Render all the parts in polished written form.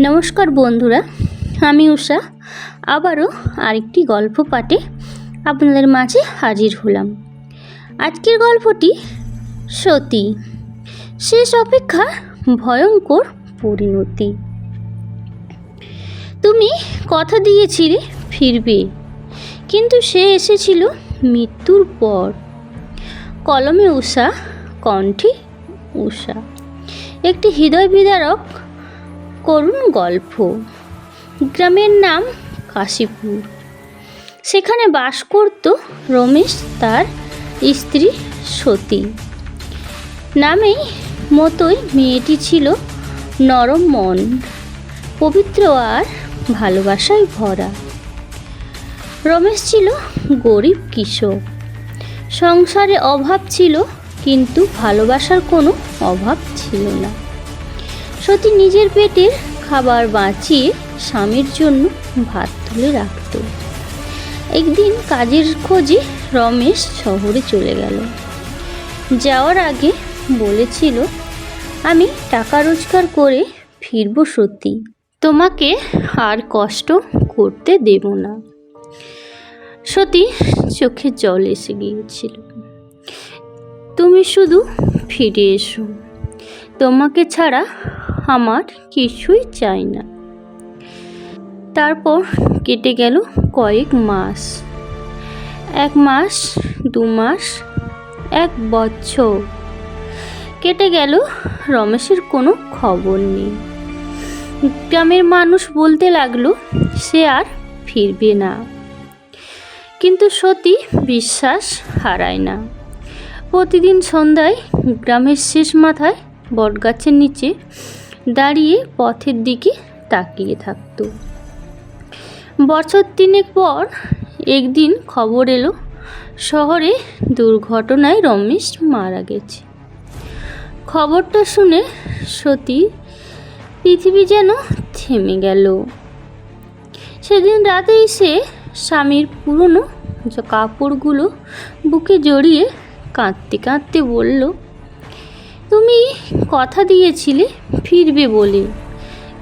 নমস্কার বন্ধুরা, আমি উষা আবারও আরেকটি গল্প পাঠে আপনাদের মাঝে হাজির হলাম। আজকের গল্পটি সতী, শেষ অপেক্ষার ভয়ঙ্কর পরিণতি। তুমি কথা দিয়েছিলে ফিরবে, কিন্তু সে এসেছিল মৃত্যুর পর। কলমে উষা, কণ্ঠে উষা। একটি হৃদয় বিদারক করুণ গল্প। গ্রামের নাম কাশীপুর। সেখানে বাস করত রমেশ, তার স্ত্রী সতী। নামেই মতোই মেয়েটি ছিল নরম মন, পবিত্র আর ভালোবাসায় ভরা। রমেশ ছিল গরিব কৃষক। সংসারে অভাব ছিল, কিন্তু ভালোবাসার কোনো অভাব ছিল না। সতী নিজের পেটের খাবার বাঁচিয়ে স্বামীর জন্য ভাত তুলে রাখত। একদিন কাজের খোঁজে রমেশ শহরে চলে গেল। যাওয়ার আগে বলেছিল, আমি টাকা রোজগার করে ফিরব সতী, তোমাকে আর কষ্ট করতে দেব না। সতী চোখে জল এসে গিয়েছিল। তুমি শুধু ফিরে এসো, তোমাকে ছাড়া আমার কিছুই চাই না। তারপর কেটে গেল কয়েক মাস। 1 মাস, 2 মাস, 1 বছর কেটে গেল। রমেশের কোনো খবর নেই। গ্রামের মানুষ বলতে লাগলো সে আর ফিরবে না, কিন্তু সতী বিশ্বাস হারায় না। প্রতিদিন সন্ধ্যায় গ্রামের শেষ মাথায় বটগাছের নিচে দাঁড়িয়ে পথের দিকে তাকিয়ে থাকত। বছর 3 পর একদিন খবর এলো, শহরে দুর্ঘটনায় রমেশ মারা গেছে। খবরটা শুনে সতী পৃথিবী যেন থেমে গেল। সেদিন রাতেই সে স্বামীর পুরনো কাপড়গুলো বুকে জড়িয়ে কাঁদতে কাঁদতে বলল, তুমি কথা দিয়েছিলে ফিরবে বলে,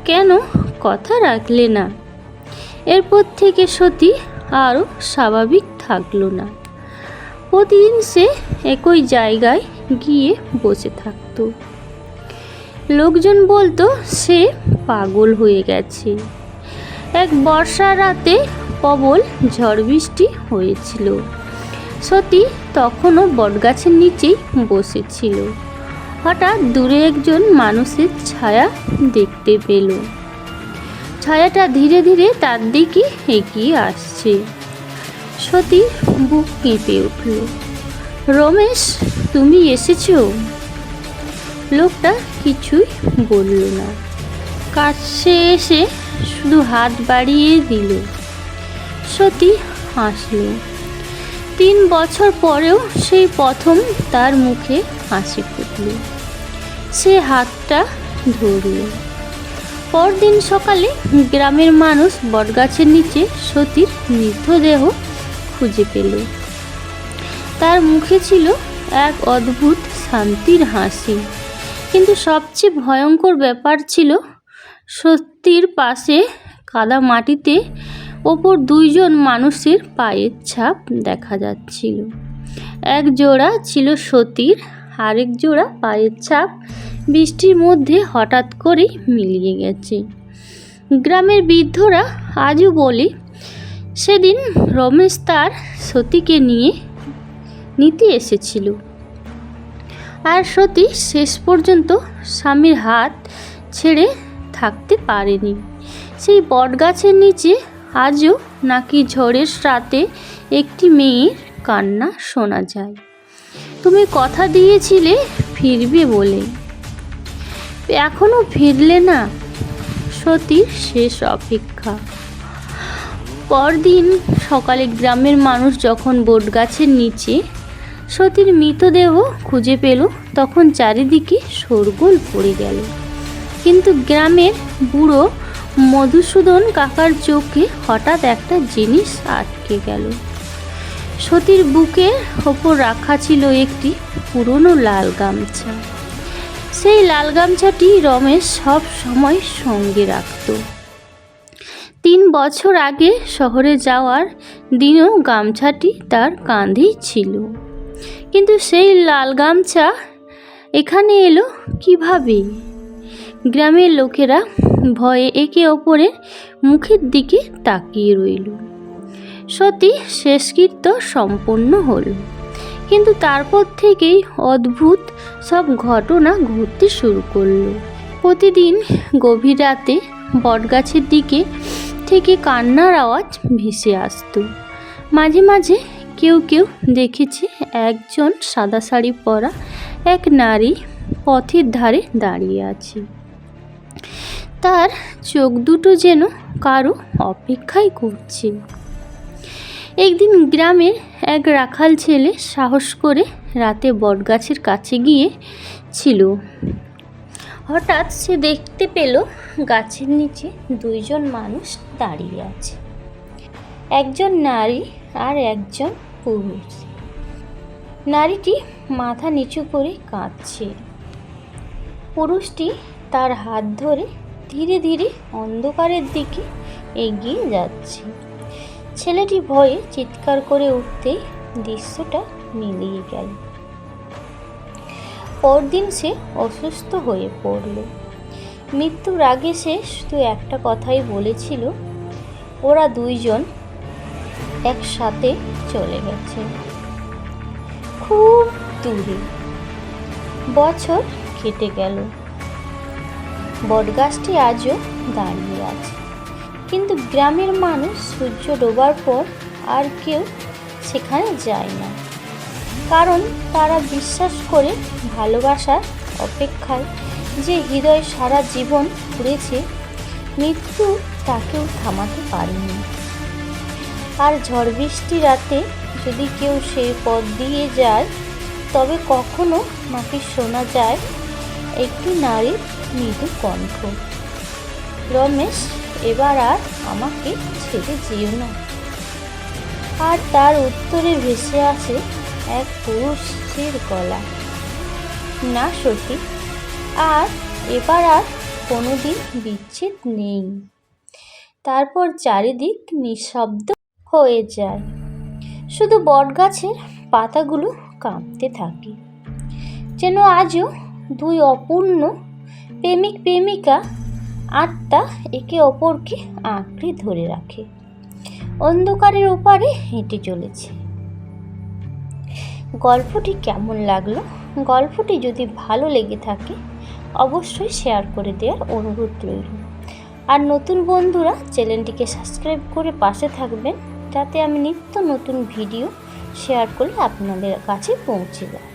কেন কথা রাখলে না? এরপর থেকে সতী আরও স্বাভাবিক থাকলো না। প্রতিদিন সে একই জায়গায় গিয়ে বসে থাকত। লোকজন বলতো সে পাগল হয়ে গেছে। এক বর্ষার রাতে প্রবল ঝড় বৃষ্টি হয়েছিল। সতী তখনও বটগাছের নিচেই বসেছিল। হঠাৎ দূরে একজন মানুষের ছায়া দেখতে পেল। ছায়াটা ধীরে ধীরে তার দিকে এগিয়ে আসছে। সতী বুক কেঁপে উঠল। রমেশ, তুমি এসেছো? লোকটা কিছুই বলল না। কাছে এসে শুধু হাত বাড়িয়ে দিল। সতী হাসল। 3 বছর পরেও সেই প্রথম তার মুখে হাসি ফুটল। সে হাতটা ধরল। পরদিন সকালে গ্রামের মানুষ বটগাছের নিচে সতীর মৃতদেহ খুঁজে পেল। তার মুখে ছিল এক অদ্ভুত শান্তির হাসি, কিন্তু সবচেয়ে ভয়ঙ্কর ব্যাপার ছিল সতীর পাশে কাদা মাটিতে ওপর 2 জন মানুষের পায়ের ছাপ দেখা যাচ্ছিল। এক জোড়া ছিল সতীর, আরেক জোড়া পায়ের ছাপ বৃষ্টির মধ্যে হঠাৎ করেই মিলিয়ে গেছে। গ্রামের বৃদ্ধরা আজও বলে, সেদিন রমেশ তার সতীকে নিতে এসেছিল, আর সতী শেষ পর্যন্ত স্বামীর হাত ছেড়ে থাকতে পারেনি। সেই বটগাছের নিচে আজও নাকি ঝড়ের রাতে একটি মেয়ের কান্না শোনা যায়। তুমি কথা দিয়েছিলে ফিরবে বলে, এখনো ফিরলে না। সতীর শেষ অপেক্ষা। পরদিন সকালে গ্রামের মানুষ যখন বটগাছের নিচে সতীর মৃতদেহ খুঁজে পেল, তখন চারিদিকে শোরগোল পড়ে গেল। কিন্তু গ্রামের বুড়ো মধুসূদন কাকার চোখে হঠাৎ একটা জিনিস আটকে গেল। সতীর বুকের ওপর রাখা ছিল একটি পুরনো লাল গামছা। সেই লাল গামছাটি রমেশ সব সময় সঙ্গে রাখত। 3 বছর আগে শহরে যাওয়ার দিনও গামছাটি তার কাঁধেই ছিল। কিন্তু সেই লাল গামছা এখানে এলো কিভাবে? গ্রামের লোকেরা ভয়ে একে অপরের মুখের দিকে তাকিয়ে রইল। সত্যি শেষকৃত্য সম্পন্ন হলো, কিন্তু তারপর থেকেই অদ্ভুত সব ঘটনা ঘটতে শুরু করলো। প্রতিদিন গভীর রাতে বটগাছের দিকে থেকে কান্নার আওয়াজ ভেসে আসতো। মাঝে মাঝে কেউ কেউ দেখেছে একজন সাদা শাড়ি পরা এক নারী পথের ধারে দাঁড়িয়ে আছে। তার চোখ দুটো যেন কারো অপেক্ষাই করছে। একদিন গ্রামের এক রাখাল ছেলে সাহস করে রাতে বটগাছের কাছে গিয়েছিল। হঠাৎ সে দেখতে পেল গাছের নিচে 2 জন মানুষ দাঁড়িয়ে আছে, একজন নারী আর একজন পুরুষ। নারীটি মাথা নিচু করে কাঁদছে, পুরুষটি তার হাত ধরে ধীরে ধীরে অন্ধকারের দিকে এগিয়ে যাচ্ছে। ছেলেটি ভয়ে চিৎকার করে উঠতেই দৃশ্যটা মিলিয়ে গেল। পরদিন সে অসুস্থ হয়ে পড়ল। মৃত্যুর আগে সে শুধু একটা কথাই বলেছিল, ওরা 2 জন একসাথে চলে গেছে খুব দূরে। বছর কেটে গেল, বটগাছটি আজও দাঁড়িয়ে আছে, কিন্তু গ্রামের মানুষ সূর্য ডোবার পর আর কেউ সেখানে যায় না, কারণ তারা বিশ্বাস করে ভালোবাসার অপেক্ষায় যে হৃদয় সারা জীবন ঘুরেছে, মৃত্যু তাকেও থামাতে পারেনি। আর ঝড় বৃষ্টি রাতে যদি কেউ সেই পথ দিয়ে যায়, তবে কখনো নাকি শোনা যায় একটি নারীর মৃদু কণ্ঠ, রমেশ এবার আর আমাকে ছেড়ে যেও না। আর তার উত্তরে ভেসে আসে এক পুরুষের গলা, না সখী, আর এবার আর কোনোদিন বিচ্ছেদ নেই। তারপর চারিদিক নিঃশব্দ হয়ে যায়, শুধু বটগাছের পাতাগুলো কাঁপতে থাকে, যেন আজও 2 অপূর্ণ প্রেমিক প্রেমিকা আত্মা একে অপরকে আঁকড়ে ধরে রাখে, অন্ধকারের ওপারে হেঁটে চলেছে। গল্পটি কেমন লাগলো? গল্পটি যদি ভালো লেগে থাকে অবশ্যই শেয়ার করে দেওয়ার অনুরোধ রইল। আর নতুন বন্ধুরা চ্যানেলটিকে সাবস্ক্রাইব করে পাশে থাকবেন, যাতে আমি নিত্য নতুন ভিডিও শেয়ার করলে আপনাদের কাছে পৌঁছে যায়।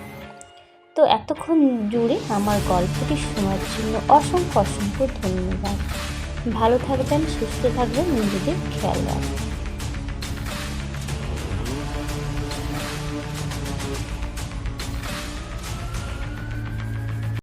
তো এতক্ষণ জুড়ে আমার গল্পটি শোনার জন্য অসংখ্য ধন্যবাদ। ভালো থাকবেন, সুস্থ থাকবেন, নিজেদের খেয়াল রাখবেন।